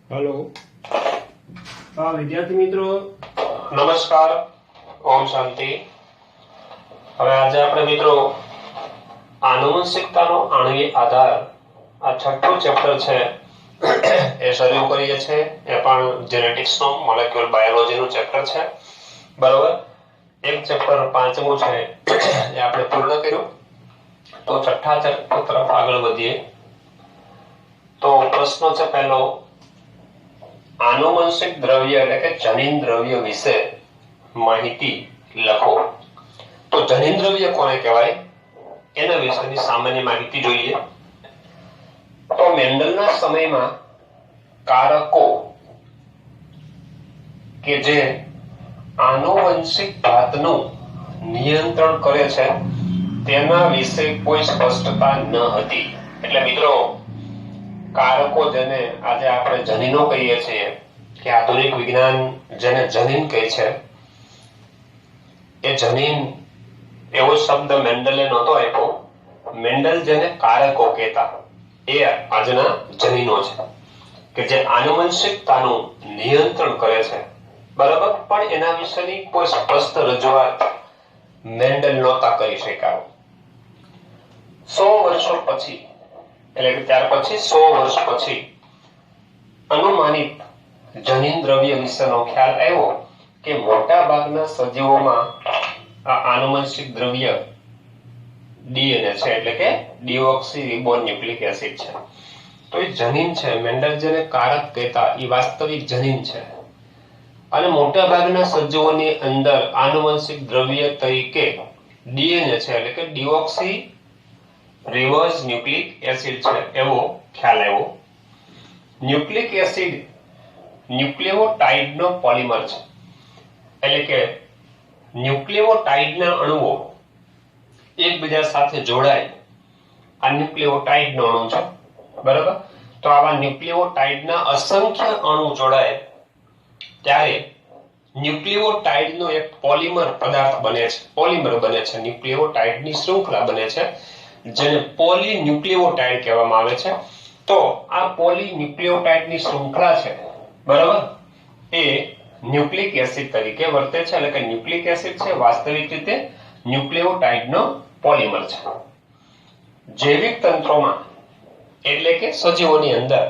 Hello. हाँ विद्यार्थी मित्रों नमस्कार। ओम शांति। હવે આજે આપણે મિત્રો આનુવંશિકતાનો આણ્વિક આધાર આ છઠ્ઠું ચેપ્ટર છે એ શરૂ કરીએ છીએ। એ પણ જેનેટિક્સનું મોલેક્યુલર બાયોલોજીનું ચેપ્ટર છે, બરાબર। એક ચેપ્ટર પાંચમું છે એ આપણે પૂર્ણ કર્યું, તો છઠ્ઠા ચેપ્ટર તરફ આગળ વધીએ। તો પ્રશ્ન છે પહેલો, આનુવંશિક દ્રવ્ય એટલે કે જનીન દ્રવ્ય વિશે માહિતી લખો। તો જનીન દ્રવ્ય કોને કહેવાય એના વિશેની સામાન્ય માહિતી જોઈએ। તો મેન્ડલના સમયમાં કારકો કે જે આનુવંશિક ભાતનું નિયંત્રણ કરે છે તેના વિશે કોઈ સ્પષ્ટતા ન હતી। એટલે મિત્રો કારકો જેને આજે આપણે જનીનો કહીએ છીએ કે આધુનિક વિજ્ઞાન જેને જનીન કહે છે, એ જનીન એવો શબ્દ મેન્ડલે નહોતો આપ્યો। મેન્ડલ જેને કારકો કહેતા એ આજના જનીનો છે કે જે આનુવંશિકતાનું નિયંત્રણ કરે છે, બરાબર। પણ એના વિશેની કોઈ સ્પષ્ટ રજૂઆત મેન્ડલ નહોતા કરી શક્યા। 100 વર્ષો પછી એટલે કે ત્યાર પછી 100 વર્ષ પછી અનુમાનિત જનીન દ્રવ્ય વિશેનો ખ્યાલ આવ્યો કે મોટા ભાગના સજીવોમાં આ આનુવંશિક દ્રવ્ય ડીએનએ છે, એટલે કે ડીઓક્સી રિબોન્યુક્લિક એસિડ છે। તો એ જનીન છે, મેન્ડલ જેને કારક કહેતા એ વાસ્તવિક જનીન છે અને મોટા ભાગના સજીવોની અંદર આનુવંશિક દ્રવ્ય તરીકે ડીએનએ છે, એટલે કે ડીઓક્સી રિવર્સ ન્યુક્લિક એસિડ છે એવો ખ્યાલ આવ્યો। ન્યુક્લિક એસિડ ન્યુક્લિયોટાઇડનો પોલિમર છે, એટલે કે ન્યુક્લિયોટાઇડના અણુઓ એકબીજા સાથે જોડાય આ ન્યુક્લિયોટાઇડનો અણુ છે, બરાબર। તો આવા ન્યુક્લિયોટાઇડના અસંખ્ય અણુ જોડાય ત્યારે ન્યુક્લિયોટાઇડનો એક પોલિમર પદાર્થ બને છે, પોલિમર બને છે, ન્યુક્લિયોટાઇડની શૃંખલા બને છે જેને પોલીન્યુક્લિયોટાઇડ કહેવામાં આવે છે। તો આ પોલીન્યુક્લિયોટાઇડની શૃંખલા છે, બરાબર, એ ન્યુક્લિક એસિડ તરીકે વર્તે છે, એટલે કે ન્યુક્લિક એસિડ છે વાસ્તવિક રીતે ન્યુક્લિયોટાઇડનો પોલિમર છે। જૈવિક તંત્રોમાં એટલે કે સજીવોની અંદર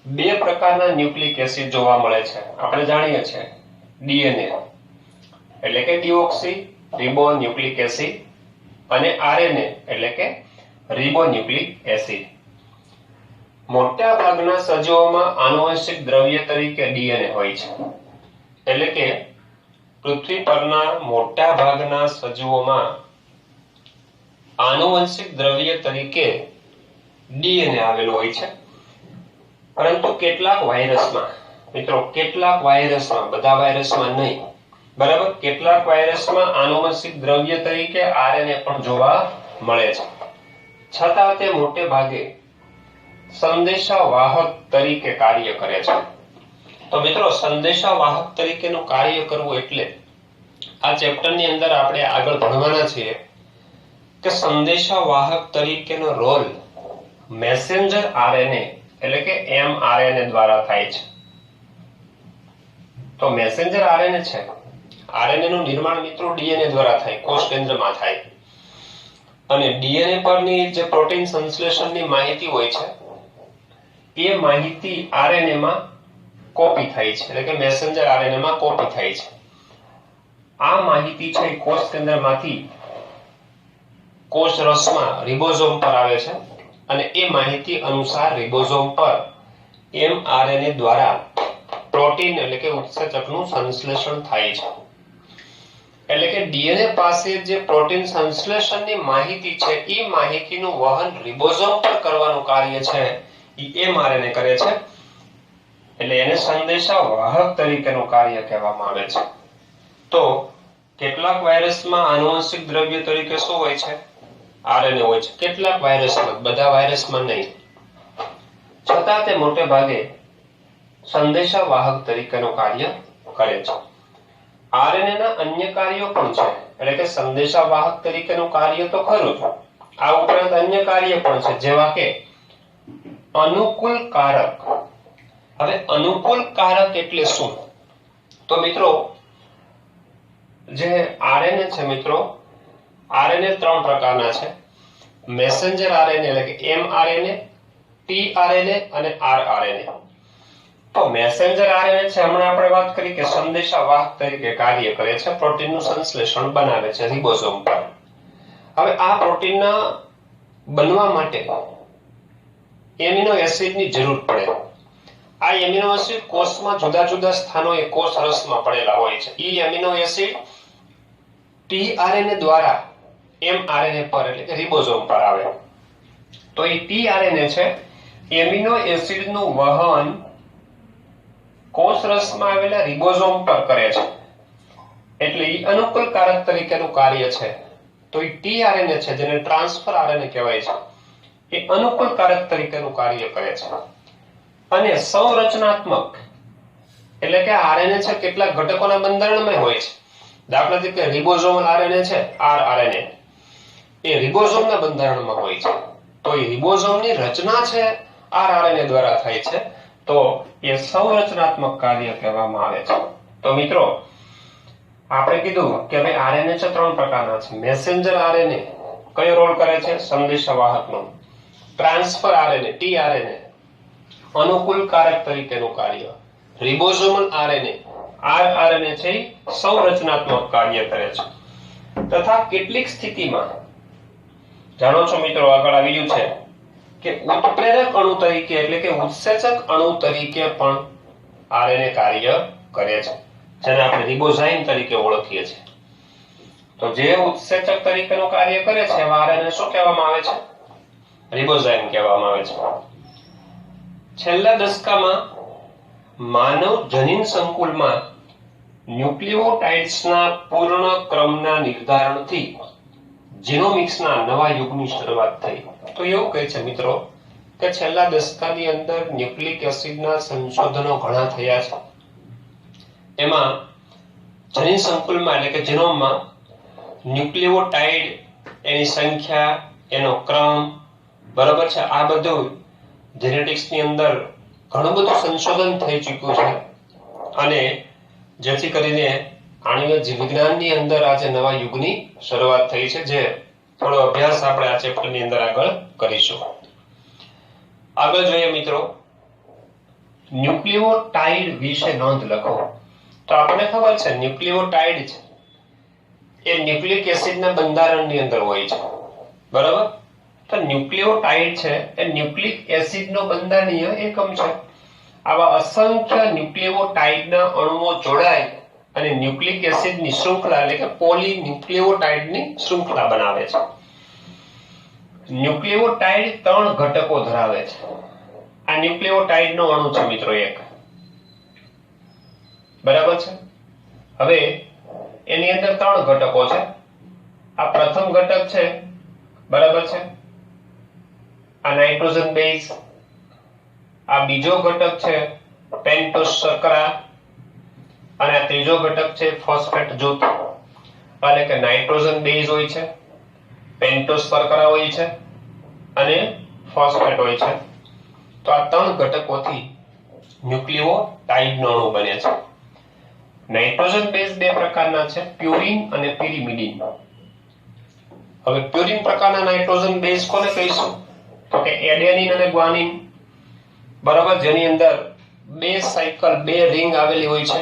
બે પ્રકારના ન્યુક્લિક એસિડ જોવા મળે છે। આપણે જાણીએ છીએ ડીએનએ એટલે કે ડીઓક્સી રિબોન્યુક્લિક એસિડ અને આરએનએ એટલે કે રિબોન્યુક્લિક એસિડ। મોટા ભાગના સજીવોમાં આનુવંશિક દ્રવ્ય તરીકે ડીએનએ હોય છે, એટલે કે પૃથ્વી પરના મોટા ભાગના સજીવોમાં આનુવંશિક દ્રવ્ય તરીકે ડીએનએ આવેલું હોય છે। પરંતુ કેટલાક વાયરસમાં, મિત્રો કેટલાક વાયરસમાં, બધા વાયરસમાં નહીં, બરાબર, કેટલાક વાયરસમાં આનુવંશિક દ્રવ્ય તરીકે આરએનએ પણ જોવા મળે છે, છતાં તે મોટે ભાગે સંદેશાવાહક તરીકે કાર્ય કરે છે। તો મિત્રો સંદેશાવાહક તરીકેનું કાર્ય કરવું એટલે આ ચેપ્ટરની અંદર આપણે આગળ ભણવાના છીએ કે સંદેશાવાહક તરીકેનો રોલ મેસેન્જર આરએનએ એટલે કે એમઆરએનએ દ્વારા થાય છે। તો મેસેન્જર આરએનએ છે, આરએનએ નું નિર્માણ મિત્રો ડીએનએ દ્વારા થાય, કોષ કેન્દ્રમાં થાય અને ડીએનએ પરની જે પ્રોટીન સંશ્લેષણની માહિતી હોય છે એ માહિતી આરએનએ માં કોપી થાય છે, એટલે કે મેસેન્જર આરએનએ માં કોપી થાય છે। આ માહિતી છે કોષ કેન્દ્રમાંથી કોષ રસમાં રિબોઝોમ પર આવે છે અને એ માહિતી અનુસાર રિબોઝોમ પર એમઆરએનએ દ્વારા પ્રોટીન એટલે કે ઉત્સેચકનું સંશ્લેષણ થાય છે। એટલે કે ડીએનએ પાસે જે પ્રોટીન સંશ્લેષણની માહિતી છે એ માહિતીનું વહન રિબોઝોમ પર કરવાનું કાર્ય છે એ એમઆરએનએ કરે છે, એટલે એને સંદેશાવાહક તરીકેનું કાર્ય કહેવામાં આવે છે। તો કેટલાક વાયરસમાં આનુવંશિક દ્રવ્ય તરીકે શું હોય છે? આરએનએ હોય છે। કેટલાક વાયરસમાં, બધા વાયરસમાં નહીં, છતાં તે મોટે ભાગે સંદેશાવાહક તરીકેનું કાર્ય કરે છે। આરએનએ ના અન્ય કાર્યો પણ છે, એટલે કે સંદેશાવાહક તરીકેનું કાર્ય તો ખરું જ, આ ઉપરાંત અન્ય કાર્ય પણ છે, જેવા કે અનુકૂલ કારક હવે અનુકૂળ કારક એટલે શું? તો મિત્રો જે આરએનએ છે મિત્રો, આરએનએ 3 પ્રકારના છે. મેસેન્જર આરએનએ એટલે કે એમઆરએનએ, ટીઆરએનએ અને આરઆરએનએ. તો મેસેન્જર આરએનએ છે, હમણાં આપણે વાત કરી કે સંદેશાવાહક તરીકે કાર્ય કરે છે, પ્રોટીનનું સંશ્લેષણ બનાવે છે રિબોસોમ પર. હવે આ પ્રોટીનના બનવા માટે એમિનો એસિડની જરૂર પડે. આ એમિનો એસિડ કોષમાં જુદા જુદા સ્થાનોએ કોષ રસમાં પડેલા હોય છે. એ એમિનો એસિડ ટીઆરએનએ દ્વારા એમઆરએનએ પર એટલે કે રિબોસોમ પર આવે. તો એ ટીઆરએનએ છે, એમિનો એસિડનું વહન કોષ રસમાં આવેલા રિબોસોમ પર કરે છે. એટલે એ અનુકૂળ કારક તરીકેનું કાર્ય છે. તો એ ટીઆરએનએ છે, જેને ટ્રાન્સફર આરએનએ કહેવાય છે, એ અનુકૂળ કારક તરીકેનું કાર્ય કરે છે. અને સંરચનાત્મક એટલે કે આરએનએ છે કેટલાક ઘટકોના બંધારણમાં હોય છે. દાખલા તરીકે રિબોસોમલ આરએનએ છે, આરઆરએનએ, એ રિબોસોમના બંધારણમાં હોય છે. તો એ રિબોસોમની રચના છે આરઆરએનએ દ્વારા થાય છે. તો એ સંરચનાત્મક કાર્ય કહેવામાં આવે છે. તો મિત્રો આપણે કીધું કે ભાઈ આરએનએ છે 3 પ્રકારના છે. મેસેન્જર આરએનએ કયો રોલ કરે છે? સંદેશાવાહકનો. ટ્રાન્સફર આરએનએ ટીઆરએનએ અનુકૂળ કારક તરીકેનું કાર્ય. રિબોસોમલ આરએનએ આરઆરએનએ છે, સંરચનાત્મક કાર્ય કરે છે. તથા કેટલીક સ્થિતિમાં જાણો છો મિત્રો, આગળ આવ્યું છે કે ઉત્પ્રેરક અણુ તરીકે એટલે કે ઉત્સેચક અણુ તરીકે પણ આરએનએ કાર્ય કરે છે, જેને આપણે રિબોઝાઇમ તરીકે ઓળખીએ છીએ. તો જે ઉત્સેચક તરીકેનું કાર્ય કરે છે એવા આરએનએ શું કહેવામાં આવે છે? રિબોઝાઇમ કહેવામાં આવે છે. છેલ્લા દશકામાં માનવ જનીન સંકુલમાં ન્યુક્લિયોટાઇડ્સના પૂર્ણ ક્રમના નિર્ધારણથી જીનોમિક્સના નવા યુગની શરૂઆત થઈ. તો એવું કહે છે મિત્રો કે છેલ્લા દશકાની અંદર ન્યુક્લિક એસિડના સંશોધનો ઘણા થયા છે. એમાં જનીન સંકુલમાં એટલે કે જીનોમમાં ન્યુક્લિયોટાઇડ, એની સંખ્યા, એનો ક્રમ, બરાબર છે, આ બધું જેનેટિક્સની અંદર ઘણું બધું સંશોધન થઈ ચૂક્યું છે. અને જેથી કરીને આણ્વિક જીવવિજ્ઞાનની અંદર આજે નવા યુગની શરૂઆત થઈ છે, જે થોડો અભ્યાસ આપણે આ ચેપ્ટરની અંદર આગળ કરીશું. આગળ જોઈએ મિત્રો, ન્યુક્લિયોટાઇડ વિશે નોંધ લખો. તો આપણને ખબર છે ન્યુક્લિયોટાઇડ છે એ ન્યુક્લિક એસિડના બંધારણની અંદર હોય છે, બરાબર. તો ન્યુક્લિયોટાઇડ છે એ ન્યુક્લિક એસિડનો બંધારણીય એકમ છે. આવા અસંખ્ય ન્યુક્લિયોટાઇડના અણુઓ જોડાય અને ન્યુક્લિક એસિડની શૃંખલા એટલે કે પોલીન્યુક્લિયોટાઇડની શૃંખલા બનાવે છે. ન્યુક્લિયોટાઇડ 3 ઘટકો ધરાવે છે. આ ન્યુક્લિયોટાઇડનો અણુ છે મિત્રો એક, બરાબર છે. હવે એની અંદર 3 ઘટકો છે. આ પ્રથમ ઘટક છે, બરાબર છે, આ નાઇટ્રોજન બેઝ. આ બીજો ઘટક છે પેન્ટોસ શર્કરા અને આ ત્રીજો ઘટક છે ફોસ્ફેટ જૂથ. એટલે કે નાઇટ્રોજન બેઝ હોય છે, પેન્ટોસ શર્કરા હોય છે અને ફોસ્ફેટ હોય છે. તો આ 3 ઘટકોથી ન્યુક્લિયોટાઇડનો અણુ બને છે. નાઇટ્રોજન બેઝ 2 પ્રકારના છે, પ્યુરિન અને પિરિમિડિન. હવે પ્યુરિન પ્રકારના નાઇટ્રોજન બેઝ કોને કહીશું? તો કે એડેનિન અને ગ્વાનિન, બરાબર, જેની અંદર 2 સાયકલ 2 રિંગ આવેલી હોય છે,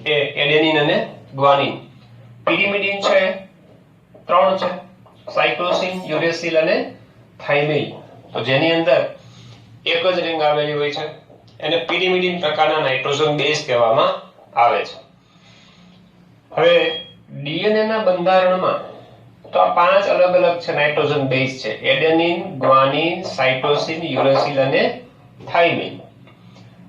એ એડેનિન અને ગ્વાનિન. પિરિમિડિન છે 3 છે, સાયક્લોસિન, યુરેસિલ અને થાઇમિન. તો જેની અંદર એક જ રિંગ આવેલી હોય છે, એને પિરિમિડિન પ્રકારના નાઇટ્રોજન બેઝ કહેવામાં આવે છે. હવે ડીએનએ ના બંધારણમાં તો આ 5 અલગ અલગ છે નાઇટ્રોજન બેઝ છે, એડેનિન, ગ્વાનિન, સાઇટોસિન, યુરેસિલ અને થાઇમિન.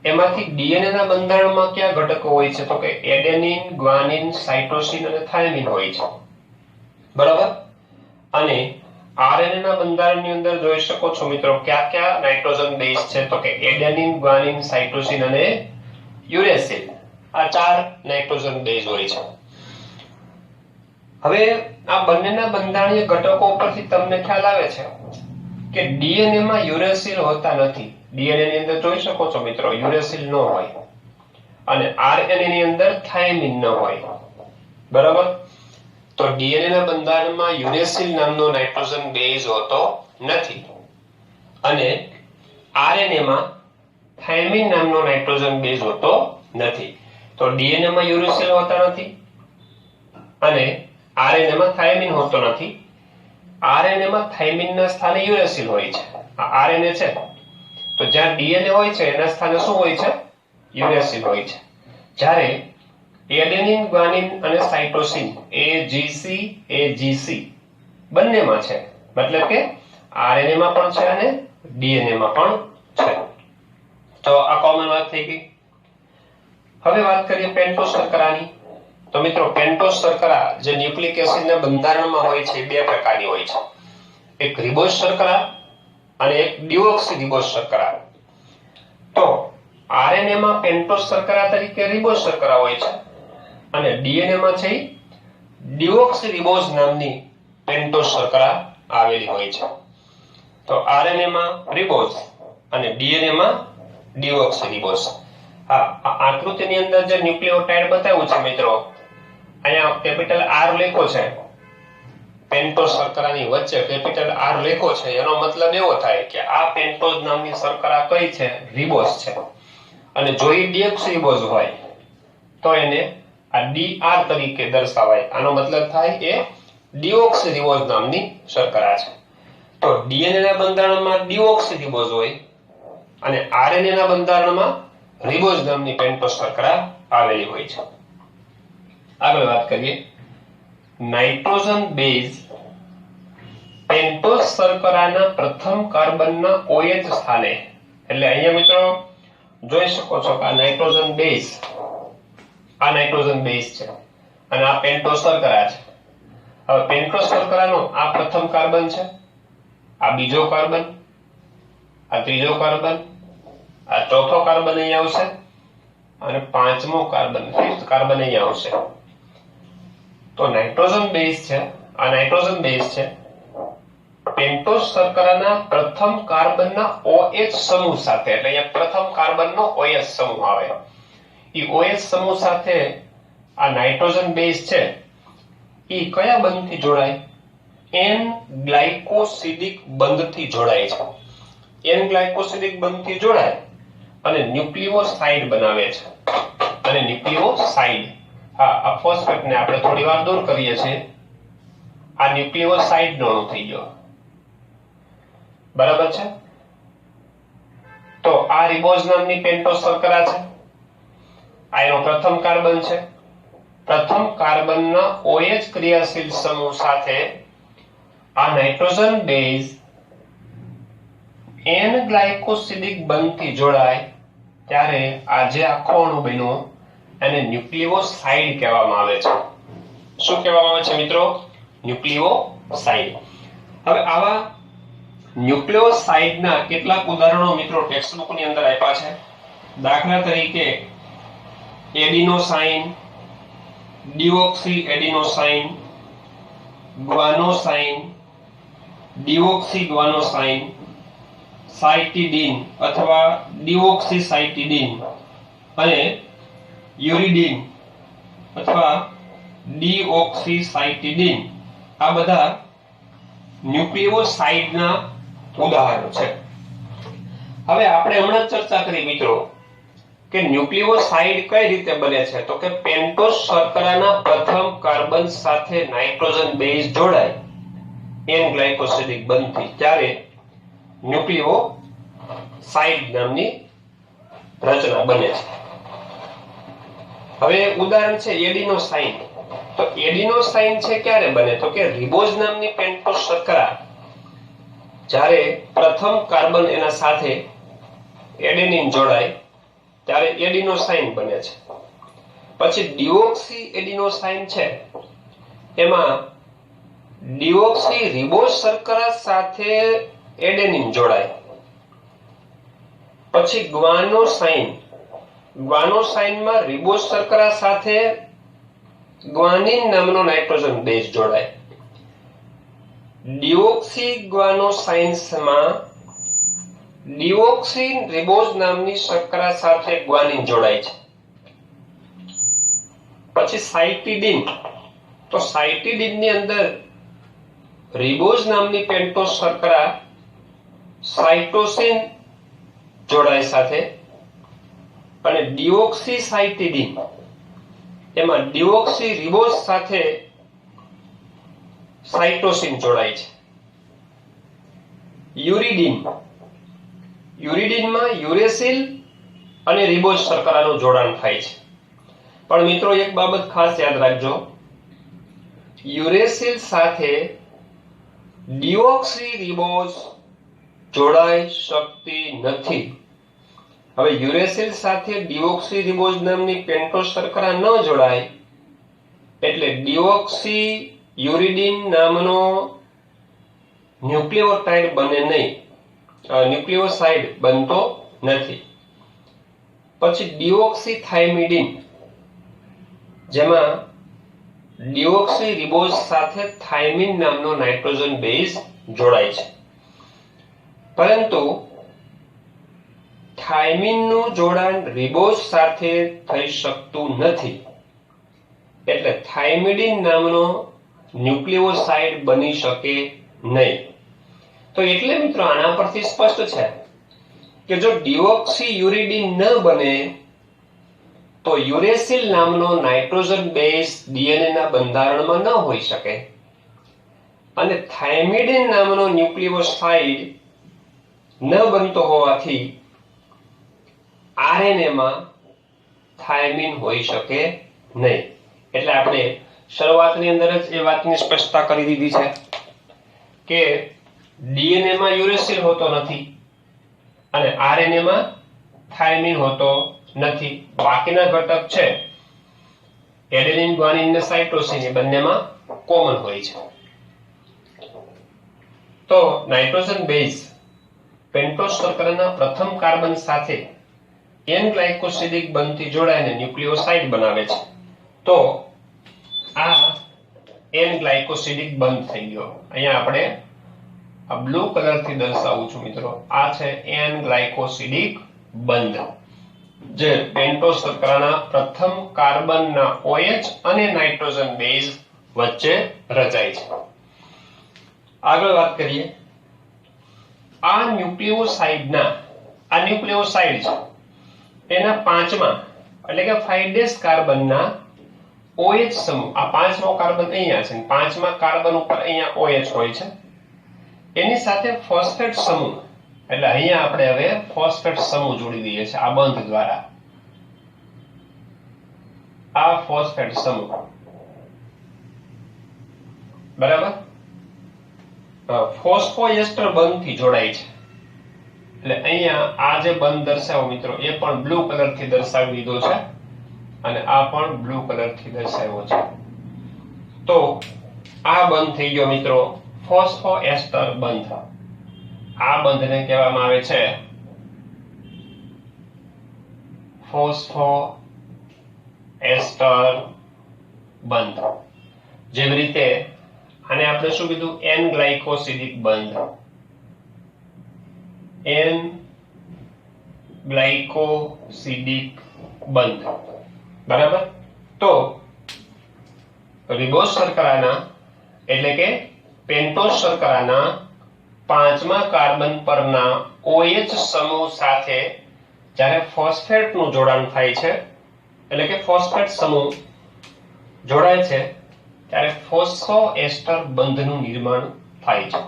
એમાંથી ડીએનએ ના બંધારણમાં કયા ઘટકો હોય છે? તો કે એડેનિન, ગ્વાનિન, સાઇટોસિન અને થાઇમિન હોય છે, બરાબર. અને આરએનએ ના બંધારણની અંદર જોઈ શકો છો મિત્રો કયા કયા નાઇટ્રોજન બેઝ છે? તો કે એડેનિન, ગ્વાનિન, સાઇટોસિન અને યુરેસિલ. આ 4 નાઇટ્રોજન બેઝ હોય છે. હવે આ બંનેના બંધારણીય ઘટકો ઉપરથી તમને ખ્યાલ આવે છે કે ડીએનએ માં યુરેસિલ હોતા નથી. ડીએનએ ની અંદર જોઈ શકો છો મિત્રો યુરેસિલ ન હોય અને આરએનએ ની અંદર થાયમિન ન હોય. બરાબર? તો ડીએનએ ના બંધારણમાં યુરેસિલ નામનો નાઇટ્રોજન બેઝ હોતો નથી અને આરએનએ માં થાયમિન નામનો નાઇટ્રોજન બેઝ હોતો નથી. તો ડીએનએ માં યુરેસિલ હોતા નથી અને આરએનએ માં થાયમિન હોતો નથી. આરએનએ માં થાયમિન ના સ્થાને યુરેસિલ હોય છે. આ આરએનએ છે તો જ્યાં ડીએનએ હોય છે એના સ્થાને શું હોય છે? યુરેસિલ હોય છે. જ્યારે એડેનિન, ગ્વાનિન અને સાઇટોસિન એજીસી બંનેમાં છે. મતલબ કે આરએનએ માં પણ છે અને ડીએનએ માં પણ છે. તો આ કોમન વાત થઈ ગઈ. હવે વાત કરીએ પેન્ટોઝ શર્કરાની. તો મિત્રો પેન્ટોઝ શર્કરા જે ન્યુક્લિક એસિડના બંધારણમાં હોય છે બે પ્રકારની હોય છે. એક રિબોઝ શર્કરા અને એક ડિઓક્સી શર્કરા. તો આરએનએ માં પેન્ટોઝ શર્કરા તરીકે રિબોઝ શર્કરા હોય છે અને ડીએનએ માં છે ડિઓક્સી રિબોઝ નામની પેન્ટોઝ શર્કરા આવેલી હોય છે. તો આરએનએ માં રિબોઝ અને ડીએનએ માં ડિઓક્સી રિબોઝ. હા, આ આકૃતિની અંદર જે ન્યુક્લિયોટાઇડ બતાવ્યું છે મિત્રો, અહીંયા કેપિટલ આર લખ્યો છે. પેન્ટોઝ શર્કરાની વચ્ચે કેપિટલ આર લખ્યો છે. એનો મતલબ એવો થાય કે આ પેન્ટોઝ નામની શર્કરા કઈ છે? રિબોઝ છે. અને જો એ ડિઓક્સી રિબોઝ હોય તો એને આ ડીઆર તરીકે દર્શાવાય. આનો મતલબ થાય એ ડિઓક્સી રિબોઝ નામની શર્કરા છે. તો ડીએનએ ના બંધારણમાં ડિઓક્સી રિબોઝ હોય અને આરએનએ ના બંધારણમાં રિબોઝ નામની પેન્ટોઝ શર્કરા આવેલી હોય છે. આગળ વાત કરીએ નાઇટ્રોજન બેઝ પેન્ટોઝ શર્કરાના પ્રથમ કાર્બનના OH સ્થાને. એટલે અહીંયા મિત્રો જોઈ શકો છો કે આ નાઇટ્રોજન બેઝ છે અને આ પેન્ટોઝ શર્કરા છે. હવે પેન્ટોઝ શર્કરાનો આ પ્રથમ કાર્બન છે, આ બીજો કાર્બન, આ ત્રીજો કાર્બન, આ ચોથો કાર્બન અહીંયા આવશે અને પાંચમો કાર્બન, ફિફ્થ કાર્બન અહીંયા આવશે. તો નાઇટ્રોજન બેઝ છે, આ નાઇટ્રોજન બેઝ છે. પેન્ટોઝ શર્કરાના પ્રથમ કાર્બનના OH સમૂહ સાથે, એટલે અહીંયા પ્રથમ કાર્બનનો OH સમૂહ આવે. ઈ OH સમૂહ સાથે આ નાઇટ્રોજન બેઝ છે ઈ કયા બંધથી જોડાય? N ગ્લાયકોસિડિક બંધથી જોડાય છે. N ગ્લાયકોસિડિક બંધથી જોડાય અને ન્યુક્લિયોસાઇડ બનાવે છે. અને ન્યુક્લિયોસાઇડ, હા, આ ફોસ્ફેટ ને આપણે થોડી વાર દૂર કરીએ છીએ. આ ન્યુક્લિયોસાઇડ નો અણુ થઈ ગયો. બરાબર છે? તો આ રિબોઝ નામની પેન્ટોઝ શર્કરા છે. આ એનો પ્રથમ કાર્બન છે. પ્રથમ કાર્બનના OH ક્રિયાશીલ સમૂહ સાથે આ નાઇટ્રોજન બેઝ N ગ્લાયકોસિડિક બંધથી જોડાય ત્યારે આ જે આખો અણુ બન્યો એને ન્યુક્લિયોસાઇડ કહેવામાં આવે છે. શું કહેવામાં આવે છે મિત્રો? ન્યુક્લિયોસાઇડ. હવે આવા ન્યુક્લિયોસાઇડના કેટલાક ઉદાહરણો મિત્રો ટેક્સ્ટબુક ની અંદર આપ્યા છે. દાખલા તરીકે એડિનોસાઇન, ડિઓક્સી એડિનોસાઇન, ગ્વાનોસાઇન, ડિઓક્સી ગ્વાનોસાઇન, સાઇટિડીન અથવા ડિઓક્સી સાઇટિડીન અને યુરિડીન અથવા ડિઓક્સી સાઇટિડીન. આ બધા ન્યુક્લિયોસાઇડના ઉદાહરણો છે. હવે આપણે હમણાં ચર્ચા કરી મિત્રો કે ન્યુક્લિયોસાઇડ કઈ રીતે બને છે? તો કે પેન્ટોઝ શર્કરાના પ્રથમ કાર્બન સાથે નાઇટ્રોજન બેઝ જોડાય N ગ્લાયકોસિડિક બંધથી ત્યારે ન્યુક્લિયોસાઇડ નામની રચના બને છે. હવે ઉદાહરણ છે એડિનોસાઇન. તો એડિનોસાઇન છે ક્યારે બને? તો કે રિબોઝ નામની પેન્ટોઝ શર્કરા જ્યારે પ્રથમ કાર્બન એના સાથે એડેનિન જોડાય ત્યારે એડિનોસાઇન બને છે. પછી ડિઓક્સી એડિનોસાઇન છે એમાં ડિઓક્સી રિબોઝ શર્કરા સાથે એડેનિન જોડાય. પછી ગ્વાનોસાઇનમાં રિબોઝ શર્કરા સાથે ગ્વાનિન નામનો નાઇટ્રોજન બેઝ જોડાય. ડિઓક્સીગ્વાનોસાઇન્સમાં ડિઓક્સી રિબોઝ નામની શર્કરા સાથે ગ્વાનિન જોડાય છે. પછી સાઇટિડીન, તો સાઇટિડીન ની અંદર રિબોઝ નામની પેન્ટોઝ શર્કરા સાઇટોસિન જોડાય સાથે, અને ડિઓક્સીસાઇટિડીન એમાં ડિઓક્સી રિબોઝ સાથે સાઇટોસિન જોડાય છે. યુરિડીન, યુરિડીનમાં યુરેસિલ અને રિબોઝ શર્કરાનું જોડાણ થાય છે. પણ મિત્રો એક બાબત ખાસ યાદ રાખજો, યુરેસિલ સાથે ડિઓક્સી રિબોઝ જોડાઈ શકતી નથી. હવે યુરેસિલ સાથે ડિઓક્સી રિબોઝ નામની પેન્ટોઝ શર્કરા ન જોડાય એટલે ડિઓક્સી યુરિડીન નામનો ન્યુક્લિયોટાઇડ બને નહીં, ન્યુક્લિયોસાઇડ બનતો નથી. પછી ડિઓક્સીથાઇમિડીન, જેમાં ડિઓક્સી રિબોઝ સાથે થાઇમિન નામનો નાઇટ્રોજન બેઝ જોડાય છે. પરંતુ થાઇમિનનું જોડાણ રિબોઝ સાથે થઈ શકતું નથી એટલે થાઇમિડીન નામનો ન્યુક્લિયોસાઇડ બની શકે નહીં. તો એટલે મિત્રો આના પરથી સ્પષ્ટ છે કે જો ડિઓક્સી યુરિડીન ન બને તો યુરેસિલ નામનો નાઇટ્રોજન બેઝ ડીએનએ ના બંધારણમાં ન હોઈ શકે, અને થાઇમિડીન નામનો ન્યુક્લિયોસાઇડ ન બનતો હોવાથી આરએનએ માં થાઇમિન હોઈ શકે નહીં. એટલે આપણે શરૂઆતની અંદર જ એ વાતની સ્પષ્ટતા કરી દીધી છે કે ડીએનએ માં યુરેસિલ હોતો નથી અને આરએનએ માં થાઇમિન હોતો નથી. બાકીના ઘટક છે એડેનિન, ગ્વાનિન અને સાઇટોસિન એ બંનેમાં કોમન હોય છે. તો નાઇટ્રોજન બેઝ પેન્ટોઝ શર્કરાના પ્રથમ કાર્બન સાથે એન ગ્લાયકોસિડિક બંધથી જોડાઈને ન્યુક્લિયોસાઇડ બનાવે છે. તો આ એન ગ્લાયકોસિડિક બંધ થઈ ગયો. અહીંયા આપણે આ બ્લુ કલરથી દર્શાવું છું મિત્રો, આ છે એન ગ્લાયકોસિડિક બંધ, જે પેન્ટોઝ શર્કરાના પ્રથમ કાર્બનના OH અને નાઇટ્રોજન બેઝ વચ્ચે રચાય છે. આગળ વાત કરીએ. આ ન્યુક્લિયોસાઇડ છે એના પાંચમા એટલે કે 5' કાર્બનના OH સમૂહ, આ પાંચમો કાર્બન અહીંયા છે, પાંચમા કાર્બન ઉપર અહીંયા OH હોય છે, એની સાથે ફોસ્ફેટ સમૂહ, એટલે અહીંયા આપણે હવે ફોસ્ફેટ સમૂહ જોડી દઈએ છીએ આ બંધ દ્વારા. આ ફોસ્ફેટ સમૂહ બરાબર ફોસ્ફોએસ્ટર બંધથી જોડાય છે. એટલે અહીંયા આ જે બંધ દર્શાવો મિત્રો એ પણ બ્લુ કલરથી દર્શાવી દીધો છે અને આ પણ બ્લુ કલરથી દર્શાવ્યો છે. તો આ બંધ થઈ ગયો મિત્રો ફોસ્ફોએસ્ટર બંધ. આ બંધને કહેવામાં આવે છે ફોસ્ફોએસ્ટર બંધ. જેવી રીતે આને આપણે શું કીધું, એન ગ્લાયકોસિડિક બંધ. એન ગ્લાયકોસિડિક બંધ બરાબર. તો રિબોઝ શર્કરાના એટલે કે પેન્ટોઝ શર્કરાના પાંચમા કાર્બન પરના OH સમૂહ સાથે જ્યારે ફોસ્ફેટનું જોડાણ થાય છે એટલે કે ફોસ્ફેટ સમૂહ જોડાય છે ત્યારે ફોસ્ફોએસ્ટર બંધનું નિર્માણ થાય છે.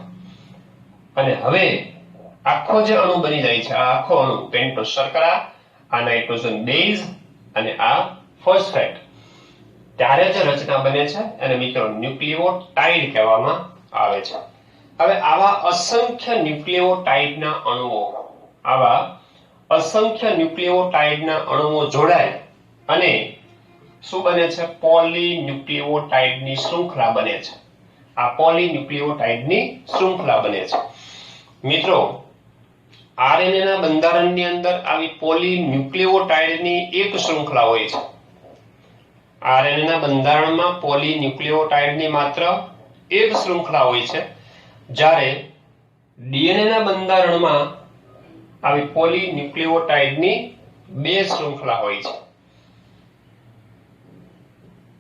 અને હવે આખો જે અણુ બની જાય છે, આ આખો અણુ પેન્ટોઝ શર્કરા, આ નાઇટ્રોજન બેઝ અને આ ફોસ્ફેટ, ત્યારે જે રચના બને છે એને મિત્રો ન્યુક્લિયોટાઇડ કહેવામાં આવે છે. હવે આવા અસંખ્ય ન્યુક્લિયોટાઇડના અણુઓ જોડાય અને શું બને છે, પોલીન્યુક્લિયોટાઇડની શૃંખલા બને છે. આ પોલીન્યુક્લિયોટાઇડની શૃંખલા બને છે. મિત્રો આરએનએ ના બંધારણની અંદર આવી પોલીન્યુક્લિયોટાઇડની એક શૃંખલા હોય છે. આરએનએ ના બંધારણમાં પોલીન્યુક્લિયોટાઇડની માત્ર એક શૃંખલા હોય છે જ્યારે ડીએનએ ના બંધારણમાં આવી પોલીન્યુક્લિયોટાઇડની 2 શૃંખલા હોય છે.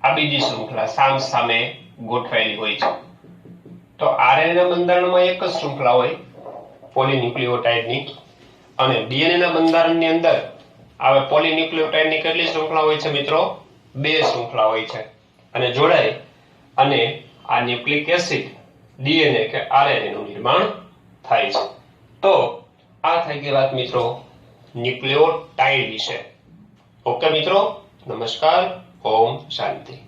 આ બીજી શૃંખલા સામ સામે ગોઠવાયેલી હોય છે. તો આરએનએ ના બંધારણમાં એક જ શૃંખલા હોય પોલીન્યુક્લિયોટાઇડની, અને ડીએનએ ના બંધારણની અંદર આવે પોલીન્યુક્લિયોટાઇડની કેટલી શૃંખલા હોય છે મિત્રો? 2 શૃંખલા હોય છે. અને જોડાય અને આ ન્યુક્લિક એસિડ ડીએનએ કે આરએનએ નું નિર્માણ થાય છે. તો આ થઈ ગઈ વાત મિત્રો ન્યુક્લિયોટાઇડ વિશે. ઓકે મિત્રો, નમસ્કાર, ઓમ શાંતિ.